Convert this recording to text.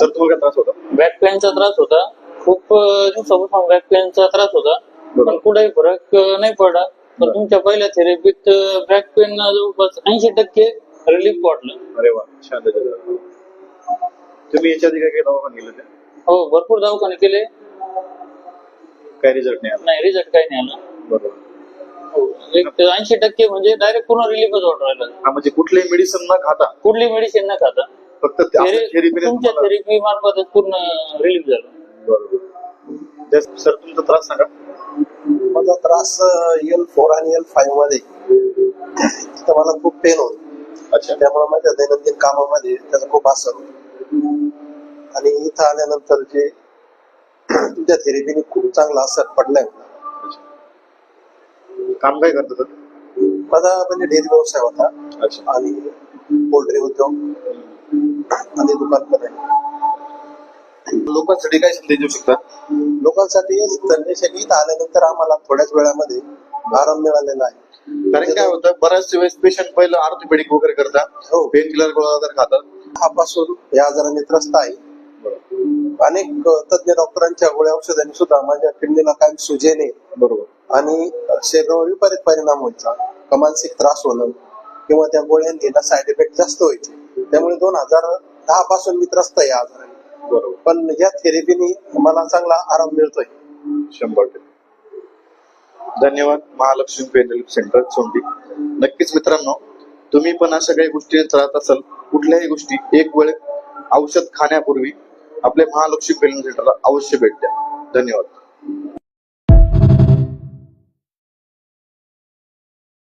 Sir तुम्हाला काय त्रास होता? बॅक पेनचा त्रास होता. खूप दिवसापासून बॅक पेनचा त्रास होता, पण कुठेही फरक नाही पडला. पण तुमच्या पहिल्या थेरपीत बॅक पेन जवळपास 80% रिलीफ वाटलं. अरे वा, छान. तुम्ही याच्या आधी काय दवाखाना गेले? हो, भरपूर दवाखाने केले, काय रिझल्ट नाही आला? नाही रिझल्ट काही नाही आला. बरोबर. हो, 80% म्हणजे डायरेक्ट पूर्ण रिलीफच वाटू राहिला. म्हणजे कुठलीही मेडिसिन न खाता, कुठली मेडिसिन न खाता फक्त तुमच्या थेरपी मार्फत पूर्ण रिलीफ झालं. बरोबर. सर तुमचा त्रास सांगा. माझा त्रास L4 आणि L5 मध्ये तिथं मला खूप पेन होत. अच्छा. त्यामुळे माझ्या दैनंदिन कामामध्ये त्याचा खूप असर होतो. आणि इथं आल्यानंतर जे तुमच्या थेरपीने खूप चांगला असर पडलाय. काम काय करता सर? माझा म्हणजे डेअरी व्यवसाय होता. अच्छा. आणि पोल्ट्री उद्योग आणि दुकान पण आहे. लोकांसाठी काय संदेश देऊ शकता? लोकांसाठी संदेश आहे की इथं आल्यानंतर आम्हाला थोड्याच वेळामध्ये आराम मिळालेला आहे. कारण काय होतं, बऱ्याच वेळेस पेशंट पहिलं ऑर्थोपेडिक वगैरे करतात, हो, पेन किलर गोळ्या वगैरे खातात. हापासून या आजाराने त्रस्त आहे. अनेक तज्ञ डॉक्टरांच्या गोळ्या औषधांनी सुद्धा माझ्या किडनीला कायम सुजेने बरोबर आणि शरीरावर विपरीत परिणाम व्हायचा, मानसिक त्रास होणं किंवा त्या गोळ्यांनी साईड इफेक्ट जास्त व्हायचे. त्यामुळे 2010 पासून मी त्रस्त आहे या आजाराने. बरोबर. पण या थेरपीने मला चांगला आराम मिळतोय. 100%. धन्यवाद महालक्ष्मी पेन रिलीफ सेंटर सोंडी. नक्कीच मित्रांनो, तुम्ही पण अशा काही गोष्टी त्रास असाल, कुठल्याही गोष्टी एक वेळ औषध खाण्यापूर्वी आपले महालक्ष्मी पेन सेंटरला अवश्य भेट द्या. धन्यवाद.